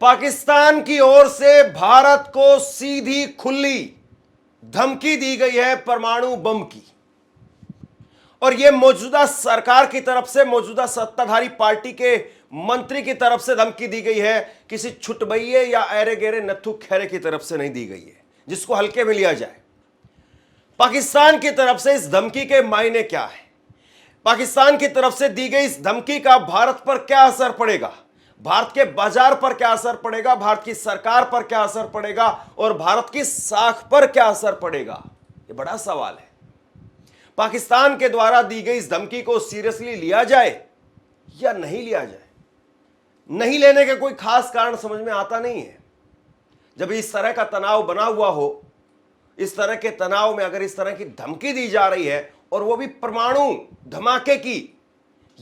पाकिस्तान की ओर से भारत को सीधी खुली धमकी दी गई है परमाणु बम की। और यह मौजूदा सरकार की तरफ से, मौजूदा सत्ताधारी पार्टी के मंत्री की तरफ से धमकी दी गई है, किसी छुटबैये या ऐरे गेरे नत्थु खैरे की तरफ से नहीं दी गई है जिसको हल्के में लिया जाए। पाकिस्तान की तरफ से इस धमकी के मायने क्या है, पाकिस्तान की तरफ से दी गई इस धमकी का भारत पर क्या असर पड़ेगा, भारत के बाजार पर क्या असर पड़ेगा, भारत की सरकार पर क्या असर पड़ेगा और भारत की साख पर क्या असर पड़ेगा, यह बड़ा सवाल है। पाकिस्तान के द्वारा दी गई इस धमकी को सीरियसली लिया जाए या नहीं लिया जाए, नहीं लेने के कोई खास कारण समझ में आता नहीं है। जब इस तरह का तनाव बना हुआ हो, इस तरह के तनाव में अगर इस तरह की धमकी दी जा रही है और वो भी परमाणु धमाके की,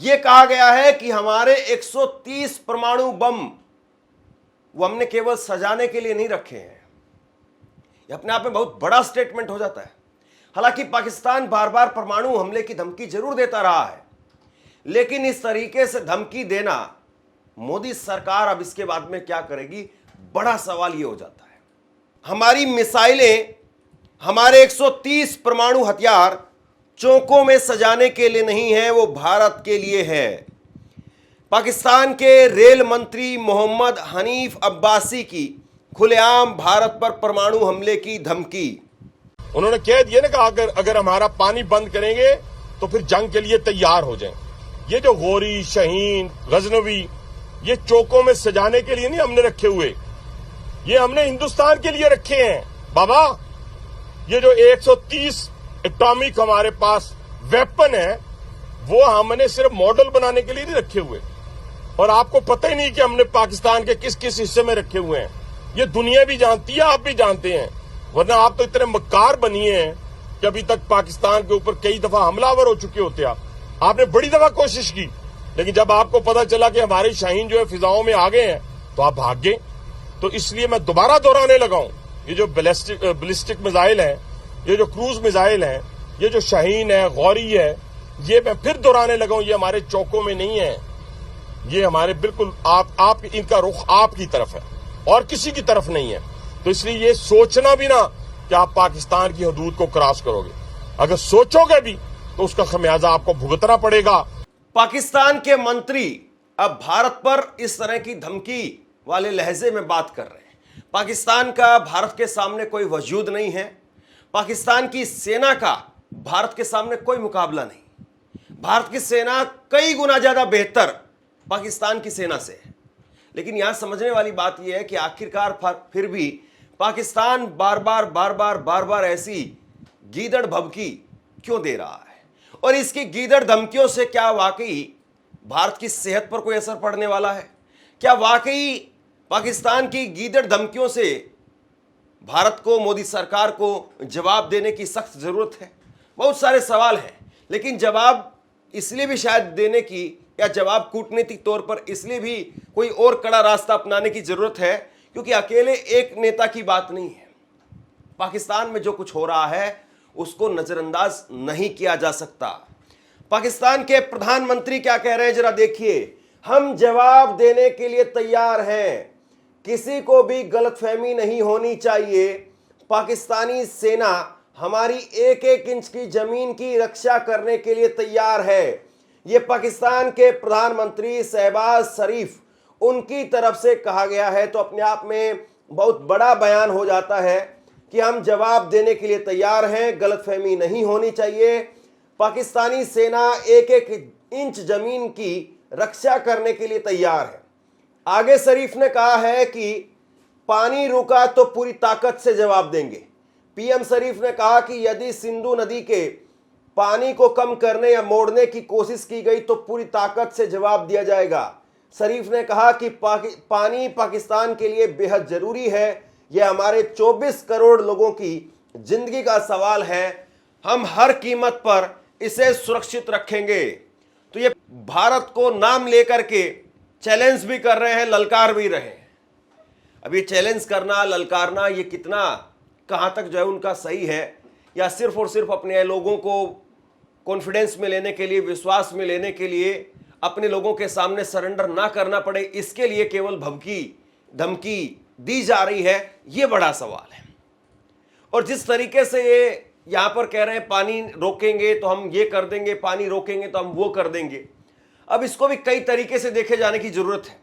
यह कहा गया है कि हमारे 130 परमाणु बम वो हमने केवल सजाने के लिए नहीं रखे हैं, यह अपने आप में बहुत बड़ा स्टेटमेंट हो जाता है। हालांकि पाकिस्तान बार बार परमाणु हमले की धमकी जरूर देता रहा है, लेकिन इस तरीके से धमकी देना मोदी सरकार अब इसके बाद में क्या करेगी, बड़ा सवाल यह हो जाता है। हमारी मिसाइलें, हमारे 130 परमाणु हथियार चौकों में सजाने के लिए नहीं है, वो भारत के लिए है। पाकिस्तान के रेल मंत्री मोहम्मद हनीफ अब्बासी की खुलेआम भारत पर परमाणु हमले की धमकी। उन्होंने कह दिया ना कि अगर हमारा पानी बंद करेंगे तो फिर जंग के लिए तैयार हो जाएं। ये जो गौरी, शहीन, गजनवी, ये चौकों में सजाने के लिए नहीं हमने रखे हुए, ये हमने हिंदुस्तान के लिए रखे हैं बाबा। ये जो 130 एटॉमिक हमारे पास वेपन है, वो हमने सिर्फ मॉडल बनाने के लिए नहीं रखे हुए। और आपको पता ही नहीं कि हमने पाकिस्तान के किस किस हिस्से में रखे हुए हैं। ये दुनिया भी जानती है, आप भी जानते हैं, वरना आप तो इतने मक्कार बनिए हैं कि अभी तक पाकिस्तान के ऊपर कई दफा हमलावर हो चुके होते। आपने बड़ी दफा कोशिश की, लेकिन जब आपको पता चला कि हमारे शाहीन जो है फिजाओं में आ गए हैं तो आप भाग गए। तो इसलिए मैं दोबारा दोहराने लगा हूं, ये जो बैलिस्टिक मिसाइल है, ये जो क्रूज मिसाइल है, ये जो शाहीन है, गौरी है, ये मैं फिर दोहराने लगा हूं, ये हमारे चौकों में नहीं है, ये हमारे बिल्कुल आप इनका रुख आपकी तरफ है और किसी की तरफ नहीं है। तो इसलिए ये सोचना भी ना कि आप पाकिस्तान की हदूद को क्रॉस करोगे, अगर सोचोगे भी तो उसका खमियाजा आपको भुगतना पड़ेगा। पाकिस्तान के मंत्री अब भारत पर इस तरह की धमकी वाले लहजे में बात कर रहे हैं। पाकिस्तान का भारत के सामने कोई वजूद नहीं है, पाकिस्तान की सेना का भारत के सामने कोई मुकाबला नहीं। भारत की सेना कई गुना ज्यादा बेहतर पाकिस्तान की सेना से है। लेकिन यहां समझने वाली बात यह है कि आखिरकार फिर भी पाकिस्तान बार बार ऐसी गीदड़ भभकी क्यों दे रहा है, और इसकी गीदड़ धमकियों से क्या वाकई भारत की सेहत पर कोई असर पड़ने वाला है? क्या वाकई पाकिस्तान की गीदड़ धमकियों से भारत को, मोदी सरकार को जवाब देने की सख्त जरूरत है? बहुत सारे सवाल हैं, लेकिन जवाब इसलिए भी शायद देने की, या जवाब कूटनीतिक तौर पर इसलिए भी कोई और कड़ा रास्ता अपनाने की जरूरत है, क्योंकि अकेले एक नेता की बात नहीं है। पाकिस्तान में जो कुछ हो रहा है उसको नजरअंदाज नहीं किया जा सकता। पाकिस्तान के प्रधानमंत्री क्या कह रहे हैं जरा देखिए। हम जवाब देने के लिए तैयार हैं, किसी को भी गलतफहमी नहीं होनी चाहिए। पाकिस्तानी सेना हमारी एक एक इंच की जमीन की रक्षा करने के लिए तैयार है। यह पाकिस्तान के प्रधानमंत्री शहबाज शरीफ उनकी तरफ से कहा गया है, तो अपने आप में बहुत बड़ा बयान हो जाता है कि हम जवाब देने के लिए तैयार हैं, गलतफहमी नहीं होनी चाहिए। पाकिस्तानी सेना एक एक इंच जमीन की रक्षा करने के लिए तैयार है। आगे शरीफ ने कहा है कि पानी रुका तो पूरी ताकत से जवाब देंगे। पीएम शरीफ ने कहा कि यदि सिंधु नदी के पानी को कम करने या मोड़ने की कोशिश की गई तो पूरी ताकत से जवाब दिया जाएगा। शरीफ ने कहा कि पानी पाकिस्तान के लिए बेहद जरूरी है, यह हमारे 24 करोड़ लोगों की जिंदगी का सवाल है, हम हर कीमत पर इसे सुरक्षित रखेंगे। तो ये भारत को नाम लेकर के चैलेंज भी कर रहे हैं, ललकार भी रहे हैं। अब ये चैलेंज करना, ललकारना, ये कितना कहां तक जो है उनका सही है, या सिर्फ और सिर्फ अपने लोगों को कॉन्फिडेंस में लेने के लिए, विश्वास में लेने के लिए, अपने लोगों के सामने सरेंडर ना करना पड़े, इसके लिए केवल भभकी धमकी दी जा रही है, यह बड़ा सवाल है। और जिस तरीके से ये यहां पर कह रहे हैं पानी रोकेंगे तो हम ये कर देंगे, पानी रोकेंगे तो हम वो कर देंगे, अब इसको भी कई तरीके से देखे जाने की जरूरत है।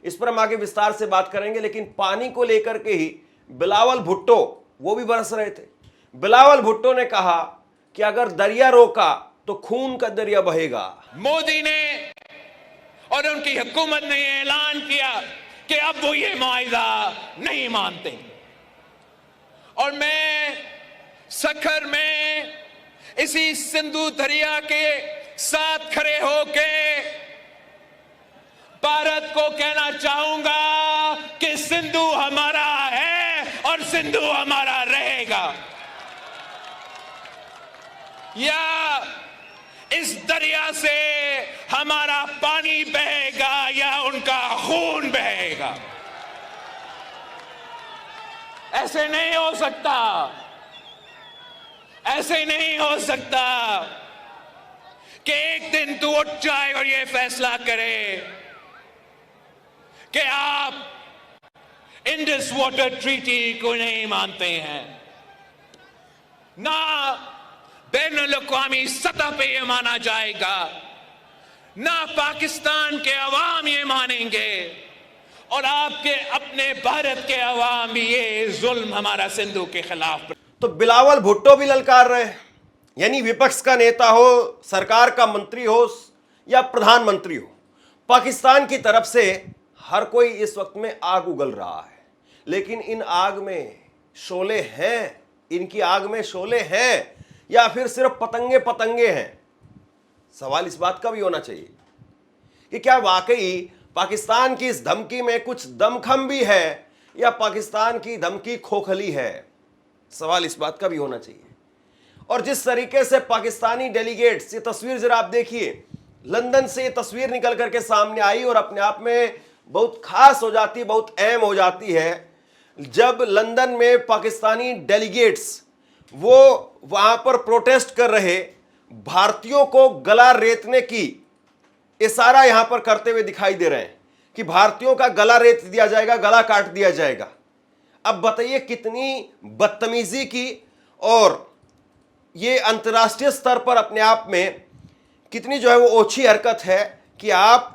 इस पर हम आगे विस्तार से बात करेंगे। लेकिन पानी को लेकर के ही बिलावल भुट्टो वो भी बरस रहे थे। बिलावल भुट्टो ने कहा कि अगर दरिया रोका तो खून का दरिया बहेगा। मोदी ने और उनकी हुकूमत ने ऐलान किया कि अब वो ये मुआहिदा नहीं मानते। और मैं सखर में इसी सिंधु दरिया के साथ खड़े होके भारत को कहना चाहूंगा कि सिंधु हमारा है और सिंधु हमारा रहेगा। या इस दरिया से हमारा पानी बहेगा या उनका खून बहेगा। ऐसे नहीं हो सकता, ऐसे नहीं हो सकता कि एक दिन तू उठ जाए और ये फैसला करे कि आप इंडस वाटर ट्रीटी को नहीं मानते हैं। ना बैनुल-अक़वामी सतह पे ये माना जाएगा, ना पाकिस्तान के अवाम ये मानेंगे, और आपके अपने भारत के अवाम भी ये जुल्म हमारा सिंधु के खिलाफ। तो बिलावल भुट्टो भी ललकार रहे हैं, यानी विपक्ष का नेता हो, सरकार का मंत्री हो या प्रधानमंत्री हो, पाकिस्तान की तरफ से हर कोई इस वक्त में आग उगल रहा है। लेकिन इन आग में शोले हैं, इनकी आग में शोले हैं या फिर सिर्फ पतंगे पतंगे हैं? सवाल इस बात का भी होना चाहिए कि क्या वाकई पाकिस्तान की इस धमकी में कुछ दमखम भी है या पाकिस्तान की धमकी खोखली है? सवाल इस बात का भी होना चाहिए। और जिस तरीके से पाकिस्तानी डेलीगेट्स, ये तस्वीर जरा आप देखिए, लंदन से ये तस्वीर निकल करके सामने आई और अपने आप में बहुत खास हो जाती, बहुत अहम हो जाती है जब लंदन में पाकिस्तानी डेलीगेट्स वो वहां पर प्रोटेस्ट कर रहे भारतीयों को गला रेतने की इशारा यहां पर करते हुए दिखाई दे रहे हैं कि भारतीयों का गला रेत दिया जाएगा, गला काट दिया जाएगा। अब बताइए कितनी बदतमीजी की और ये अंतर्राष्ट्रीय स्तर पर अपने आप में कितनी जो है वो ओछी हरकत है कि आप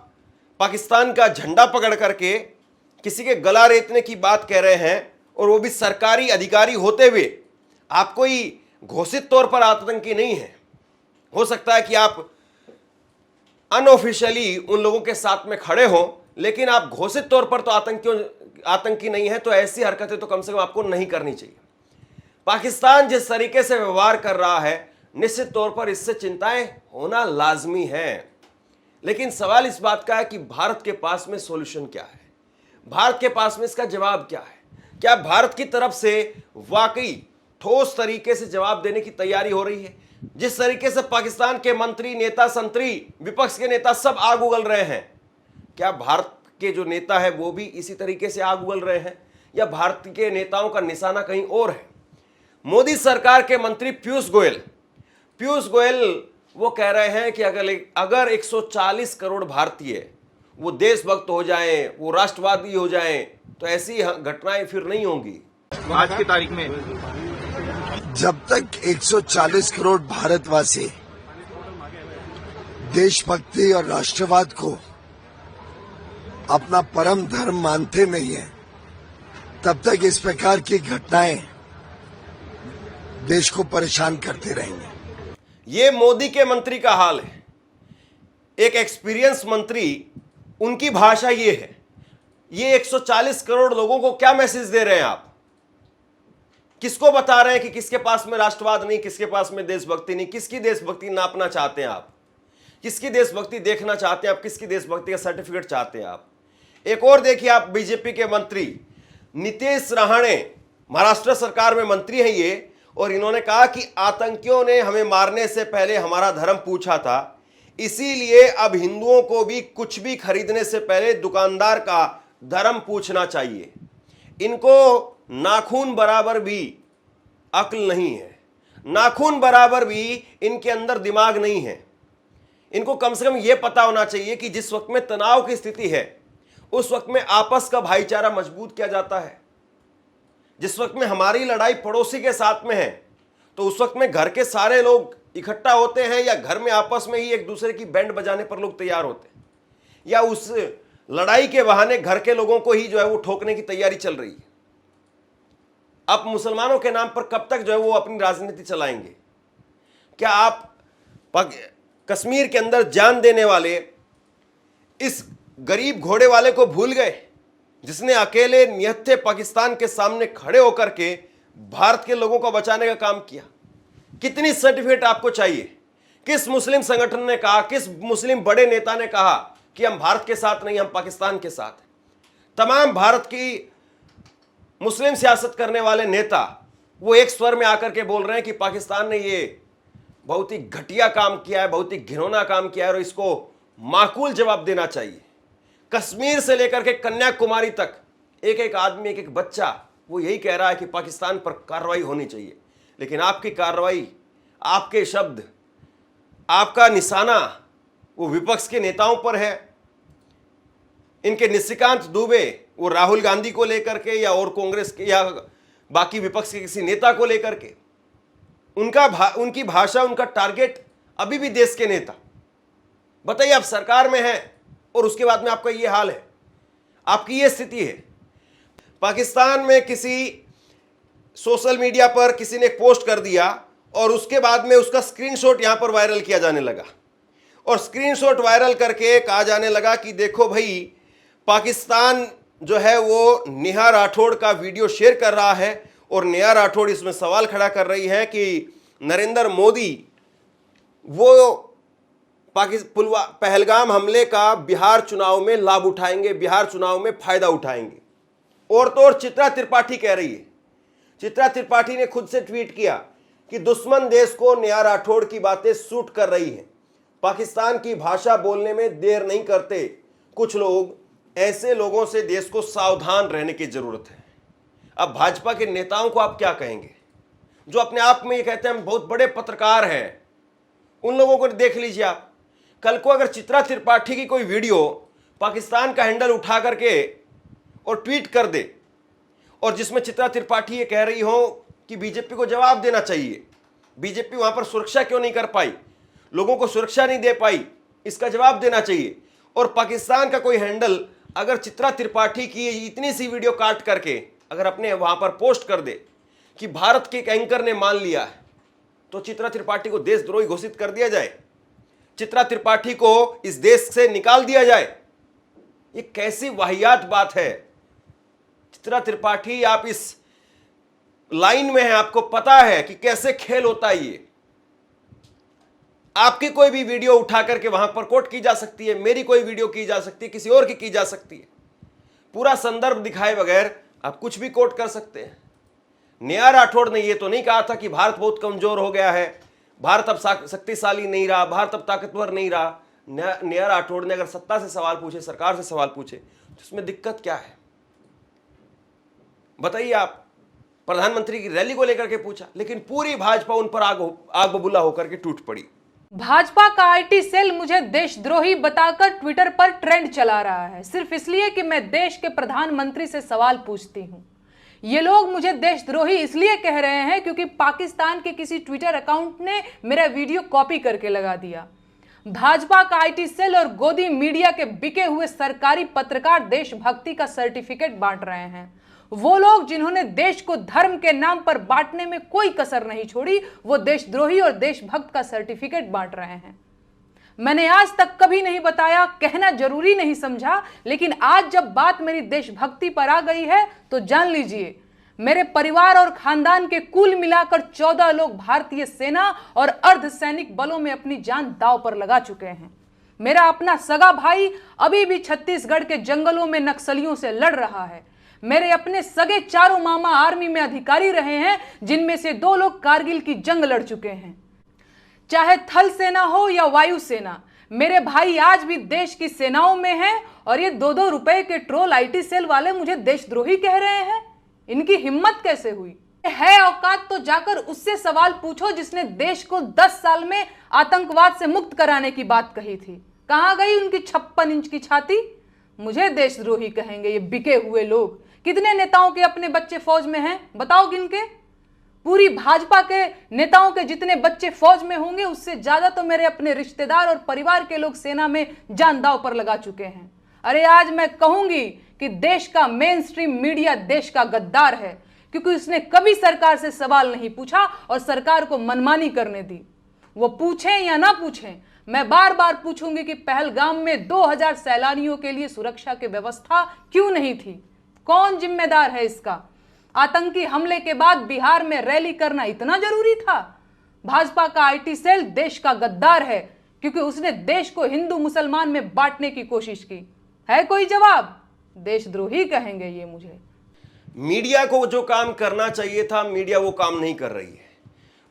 पाकिस्तान का झंडा पकड़ करके किसी के गला रेतने की बात कह रहे हैं, और वो भी सरकारी अधिकारी होते हुए। आप कोई घोषित तौर पर आतंकी नहीं है, हो सकता है कि आप अनऑफिशियली उन लोगों के साथ में खड़े हो, लेकिन आप घोषित तौर पर तो आतंकी नहीं है। तो ऐसी हरकतें तो कम से कम आपको नहीं करनी चाहिए। पाकिस्तान जिस तरीके से व्यवहार कर रहा है, निश्चित तौर पर इससे चिंताएं होना लाजमी है। लेकिन सवाल इस बात का है कि भारत के पास में सॉल्यूशन क्या है, भारत के पास में इसका जवाब क्या है? क्या भारत की तरफ से वाकई ठोस तरीके से जवाब देने की तैयारी हो रही है? जिस तरीके से पाकिस्तान के मंत्री, नेता, संतरी, विपक्ष के नेता सब आग उगल रहे हैं, क्या भारत के जो नेता है वो भी इसी तरीके से आग उगल रहे हैं या भारत के नेताओं का निशाना कहीं और है? मोदी सरकार के मंत्री पीयूष गोयल वो कह रहे हैं कि अगर 140 करोड़ भारतीय वो देशभक्त हो जाएं, वो राष्ट्रवादी हो जाएं, तो ऐसी घटनाएं फिर नहीं होंगी। आज की तारीख में जब तक 140 करोड़ भारतवासी देशभक्ति और राष्ट्रवाद को अपना परम धर्म मानते नहीं है, तब तक इस प्रकार की घटनाएं देश को परेशान करते रहेंगे। ये मोदी के मंत्री का हाल है, एक एक्सपीरियंस मंत्री, उनकी भाषा ये है। ये 140 करोड़ लोगों को क्या मैसेज दे रहे हैं आप? किसको बता रहे हैं कि किसके पास में राष्ट्रवाद नहीं, किसके पास में देशभक्ति नहीं? किसकी देशभक्ति नापना चाहते हैं आप? किसकी देशभक्ति देखना चाहते हैं आप? किसकी देशभक्ति का सर्टिफिकेट चाहते हैं आप? एक और देखिए आप, बीजेपी के मंत्री नीतीश राणे, महाराष्ट्र सरकार में मंत्री हैं ये, और इन्होंने कहा कि आतंकियों ने हमें मारने से पहले हमारा धर्म पूछा था, इसीलिए अब हिंदुओं को भी कुछ भी खरीदने से पहले दुकानदार का धर्म पूछना चाहिए। इनको नाखून बराबर भी अक्ल नहीं है, नाखून बराबर भी इनके अंदर दिमाग नहीं है। इनको कम से कम यह पता होना चाहिए कि जिस वक्त में तनाव की स्थिति है, उस वक्त में आपस का भाईचारा मजबूत किया जाता है। जिस वक्त में हमारी लड़ाई पड़ोसी के साथ में है, तो उस वक्त में घर के सारे लोग इकट्ठा होते हैं, या घर में आपस में ही एक दूसरे की बैंड बजाने पर लोग तैयार होते हैं, या उस लड़ाई के बहाने घर के लोगों को ही जो है वो ठोकने की तैयारी चल रही है। आप मुसलमानों के नाम पर कब तक जो है वो अपनी राजनीति चलाएंगे? क्या आप कश्मीर के अंदर जान देने वाले इस गरीब घोड़े वाले को भूल गए, जिसने अकेले निहत्थे पाकिस्तान के सामने खड़े होकर के भारत के लोगों को बचाने का काम किया? कितनी सर्टिफिकेट आपको चाहिए? किस मुस्लिम संगठन ने कहा, किस मुस्लिम बड़े नेता ने कहा कि हम भारत के साथ नहीं, हम पाकिस्तान के साथ हैं? तमाम भारत की मुस्लिम सियासत करने वाले नेता वो एक स्वर में आकर के बोल रहे हैं कि पाकिस्तान ने ये बहुत ही घटिया काम किया है, बहुत ही घिनौना काम किया है और इसको माकूल जवाब देना चाहिए। कश्मीर से लेकर के कन्याकुमारी तक एक एक आदमी, एक एक बच्चा वो यही कह रहा है कि पाकिस्तान पर कार्रवाई होनी चाहिए। लेकिन आपकी कार्रवाई, आपके शब्द, आपका निशाना वो विपक्ष के नेताओं पर है। इनके निशिकांत दुबे वो राहुल गांधी को लेकर के या और कांग्रेस के या बाकी विपक्ष के किसी नेता को लेकर के, उनकी भाषा, उनका टारगेट अभी भी देश के नेता। बताइए, आप सरकार में हैं और उसके बाद में आपका ये हाल है, आपकी ये स्थिति है। पाकिस्तान में किसी सोशल मीडिया पर किसी ने पोस्ट कर दिया और उसके बाद में उसका स्क्रीनशॉट यहां पर वायरल किया जाने लगा, और स्क्रीनशॉट वायरल करके कहा जाने लगा कि देखो भाई, पाकिस्तान जो है वो नेहा राठौड़ का वीडियो शेयर कर रहा है, और नेहा राठौड़ इसमें सवाल खड़ा कर रही है कि नरेंद्र मोदी वो पहलगाम हमले का बिहार चुनाव में लाभ उठाएंगे, बिहार चुनाव में फायदा उठाएंगे। और तो और चित्रा त्रिपाठी कह रही है, चित्रा त्रिपाठी ने खुद से ट्वीट किया कि दुश्मन देश को नेहा राठौड़ की बातें सूट कर रही हैं, पाकिस्तान की भाषा बोलने में देर नहीं करते कुछ लोग, ऐसे लोगों से देश को सावधान रहने की जरूरत है। अब भाजपा के नेताओं को आप क्या कहेंगे, जो अपने आप में ये कहते हैं हम बहुत बड़े पत्रकार हैं? उन लोगों को देख लीजिए आप। कल को अगर चित्रा त्रिपाठी की कोई वीडियो पाकिस्तान का हैंडल उठा करके और ट्वीट कर दे, और जिसमें चित्रा त्रिपाठी ये कह रही हो कि बीजेपी को जवाब देना चाहिए, बीजेपी वहां पर सुरक्षा क्यों नहीं कर पाई, लोगों को सुरक्षा नहीं दे पाई, इसका जवाब देना चाहिए, और पाकिस्तान का कोई हैंडल अगर चित्रा त्रिपाठी की इतनी सी वीडियो काट करके अगर अपने वहां पर पोस्ट कर दे कि भारत के एक एंकर ने मान लिया है, तो चित्रा त्रिपाठी को देशद्रोही घोषित कर दिया जाए, चित्रा त्रिपाठी को इस देश से निकाल दिया जाए। ये कैसी वाहियात बात है। चित्रा त्रिपाठी, आप इस लाइन में हैं, आपको पता है कि कैसे खेल होता है ये। आपकी कोई भी वीडियो उठा करके वहां पर कोट की जा सकती है, मेरी कोई वीडियो की जा सकती है, किसी और की जा सकती है, पूरा संदर्भ दिखाए बगैर आप कुछ भी कोट कर सकते हैं। नेहा राठौड़ ने यह तो नहीं कहा था कि भारत बहुत कमजोर हो गया है, भारत अब शक्तिशाली नहीं रहा, भारत अब ताकतवर नहीं रहा। नेहा राठौड़ ने अगर सत्ता से सवाल पूछे, सरकार से सवाल पूछे, तो इसमें दिक्कत क्या है बताइए आप। प्रधानमंत्री की रैली को लेकर के पूछा, लेकिन पूरी भाजपा उन पर आग बबूला होकर के टूट पड़ी। भाजपा का आईटी सेल मुझे देशद्रोही बताकर ट्विटर पर ट्रेंड चला रहा है, सिर्फ इसलिए कि मैं देश के प्रधानमंत्री से सवाल पूछती हूं। ये लोग मुझे देशद्रोही इसलिए कह रहे हैं क्योंकि पाकिस्तान के किसी ट्विटर अकाउंट ने मेरा वीडियो कॉपी करके लगा दिया। भाजपा का आईटी सेल और गोदी मीडिया के बिके हुए सरकारी पत्रकार देशभक्ति का सर्टिफिकेट बांट रहे हैं। वो लोग जिन्होंने देश को धर्म के नाम पर बांटने में कोई कसर नहीं छोड़ी, वो देशद्रोही और देशभक्त का सर्टिफिकेट बांट रहे हैं। मैंने आज तक कभी नहीं बताया, कहना जरूरी नहीं समझा, लेकिन आज जब बात मेरी देशभक्ति पर आ गई है तो जान लीजिए, मेरे परिवार और खानदान के कुल मिलाकर 14 लोग भारतीय सेना और अर्धसैनिक बलों में अपनी जान दांव पर लगा चुके हैं। मेरा अपना सगा भाई अभी भी छत्तीसगढ़ के जंगलों में नक्सलियों से लड़ रहा है। मेरे अपने सगे चारों मामा आर्मी में अधिकारी रहे हैं, जिनमें से 2 लोग कारगिल की जंग लड़ चुके हैं। चाहे थल सेना हो या वायु सेना, मेरे भाई आज भी देश की सेनाओं में हैं, और ये 2-2 रुपए के ट्रोल आईटी सेल वाले मुझे देशद्रोही कह रहे हैं। इनकी हिम्मत कैसे हुई है? औकात तो जाकर उससे सवाल पूछो जिसने देश को 10 साल में आतंकवाद से मुक्त कराने की बात कही थी। कहां गई उनकी 56 इंच की छाती? मुझे देशद्रोही कहेंगे ये बिके हुए लोग। कितने नेताओं के अपने बच्चे फौज में हैं, बताओ गिनके। पूरी भाजपा के नेताओं के जितने बच्चे फौज में होंगे उससे ज्यादा तो मेरे अपने रिश्तेदार और परिवार के लोग सेना में जान दांव पर लगा चुके हैं। अरे आज मैं कहूंगी कि देश का मेन स्ट्रीम मीडिया देश का गद्दार है, क्योंकि उसने कभी सरकार से सवाल नहीं पूछा और सरकार को मनमानी करने दी। वो पूछें या ना पूछें, मैं बार बार पूछूंगी कि पहलगाम में 2000 सैलानियों के लिए सुरक्षा की व्यवस्था क्यों नहीं थी? कौन जिम्मेदार है इसका? आतंकी हमले के बाद बिहार में रैली करना इतना जरूरी था? भाजपा का आईटी सेल देश का गद्दार है, क्योंकि उसने देश को हिंदू मुसलमान में बांटने की कोशिश की। है कोई जवाब? देशद्रोही कहेंगे ये मुझे। मीडिया को जो काम करना चाहिए था, मीडिया वो काम नहीं कर रही है।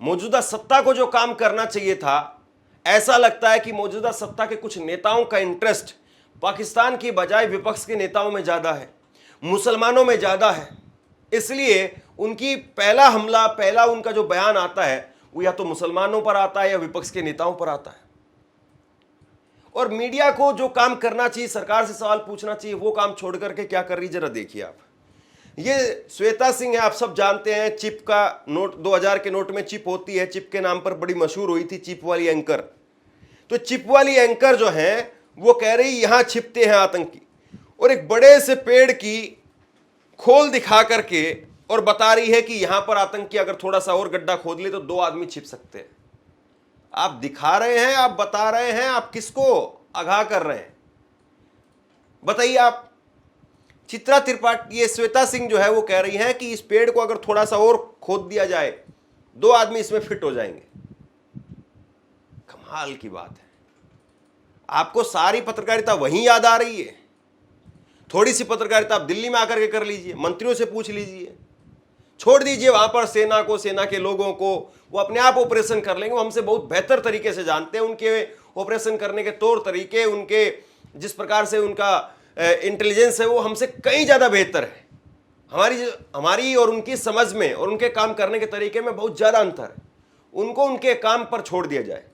मौजूदा सत्ता को जो काम करना चाहिए था, ऐसा लगता है कि मौजूदा सत्ता के कुछ नेताओं का इंटरेस्ट पाकिस्तान की बजाय विपक्ष के नेताओं में ज्यादा है, मुसलमानों में ज्यादा है। इसलिए उनकी पहला हमला, पहला उनका जो बयान आता है वो या तो मुसलमानों पर आता है या विपक्ष के नेताओं पर आता है। और मीडिया को जो काम करना चाहिए, सरकार से सवाल पूछना चाहिए, वो काम छोड़ करके क्या कर रही जरा देखिए आप। ये श्वेता सिंह है, आप सब जानते हैं, चिप का नोट, 2000 के नोट में चिप होती है, चिप के नाम पर बड़ी मशहूर हुई थी, चिप वाली एंकर। तो चिप वाली एंकर जो है वो कह रही यहां छिपते हैं आतंकी, और एक बड़े से पेड़ की खोल दिखा करके और बता रही है कि यहां पर आतंकी अगर थोड़ा सा और गड्ढा खोद ले तो 2 आदमी छिप सकते हैं। आप दिखा रहे हैं, आप बता रहे हैं, आप किसको आगाह कर रहे हैं बताइए आप। चित्रा त्रिपाठी, ये श्वेता सिंह जो है वो कह रही है कि इस पेड़ को अगर थोड़ा सा और खोद दिया जाए 2 आदमी इसमें फिट हो जाएंगे। कमाल की बात है। आपको सारी पत्रकारिता वहीं याद आ रही है? थोड़ी सी पत्रकारिता आप दिल्ली में आकर के कर लीजिए, मंत्रियों से पूछ लीजिए, छोड़ दीजिए वहां पर सेना को, सेना के लोगों को, वो अपने आप ऑपरेशन कर लेंगे। वो हमसे बहुत बेहतर तरीके से जानते हैं उनके ऑपरेशन करने के तौर तरीके, उनके जिस प्रकार से उनका इंटेलिजेंस है वो हमसे कहीं ज्यादा बेहतर है। हमारी और उनकी समझ में और उनके काम करने के तरीके में बहुत ज्यादा अंतर है। उनको उनके काम पर छोड़ दिया जाए,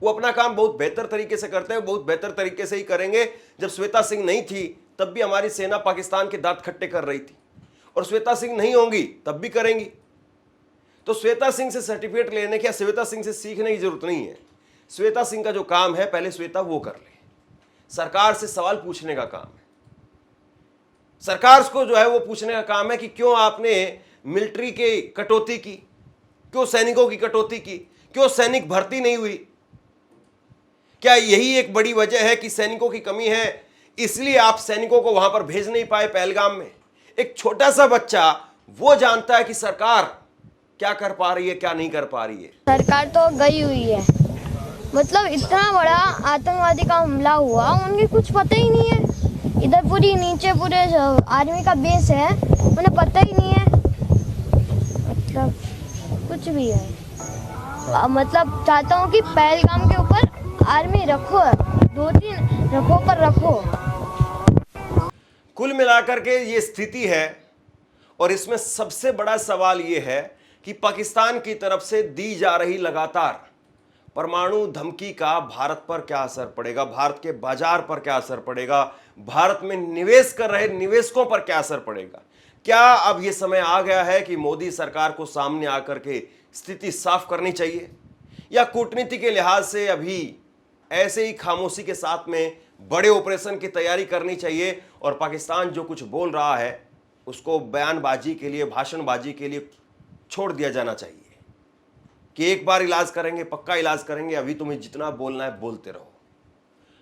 वो अपना काम बहुत बेहतर तरीके से करते हैं, बहुत बेहतर तरीके से ही करेंगे। जब श्वेता सिंह नहीं थी तब भी हमारी सेना पाकिस्तान के दांत खट्टे कर रही थी, और श्वेता सिंह नहीं होंगी तब भी करेंगी। तो श्वेता सिंह से सर्टिफिकेट लेने की या श्वेता सिंह से सीखने की जरूरत नहीं है। श्वेता सिंह का जो काम है पहले श्वेता वो कर ले। सरकार से सवाल पूछने का काम है, सरकार को जो है वो पूछने का काम है कि क्यों आपने मिलिट्री की कटौती की, क्यों सैनिकों की कटौती की, क्यों सैनिक भर्ती नहीं हुई। क्या यही एक बड़ी वजह है कि सैनिकों की कमी है, इसलिए आप सैनिकों को वहां पर भेज नहीं पाए पहलगाम में? एक छोटा सा बच्चा वो जानता है कि सरकार क्या कर पा रही है, क्या नहीं कर पा रही है। सरकार तो गई हुई है, मतलब इतना बड़ा आतंकवादी का हमला हुआ, उनकी कुछ पता ही नहीं है। इधर पूरी नीचे पूरे आर्मी का बेस है, उन्हें पता ही नहीं है, मतलब कुछ भी है। मतलब चाहता हूँ कि पहलगाम के ऊपर आर्मी रखो, 2-3 रखो पर रखो। कुल मिलाकर के ये स्थिति है, और इसमें सबसे बड़ा सवाल ये है कि पाकिस्तान की तरफ से दी जा रही लगातार परमाणु धमकी का भारत पर क्या असर पड़ेगा, भारत के बाजार पर क्या असर पड़ेगा, भारत में निवेश कर रहे निवेशकों पर क्या असर पड़ेगा। क्या अब यह समय आ गया है कि मोदी सरकार को सामने आकर के स्थिति साफ करनी चाहिए, या कूटनीति के लिहाज से अभी ऐसे ही खामोशी के साथ में बड़े ऑपरेशन की तैयारी करनी चाहिए, और पाकिस्तान जो कुछ बोल रहा है उसको बयानबाजी के लिए, भाषणबाजी के लिए छोड़ दिया जाना चाहिए कि एक बार इलाज करेंगे, पक्का इलाज करेंगे, अभी तुम्हें जितना बोलना है बोलते रहो।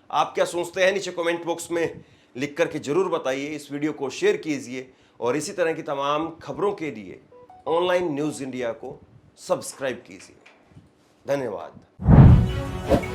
आप क्या सोचते हैं नीचे कमेंट बॉक्स में लिख करके जरूर बताइए। इस वीडियो को शेयर कीजिए, और इसी तरह की तमाम खबरों के लिए ऑनलाइन न्यूज़ इंडिया को सब्सक्राइब कीजिए। धन्यवाद।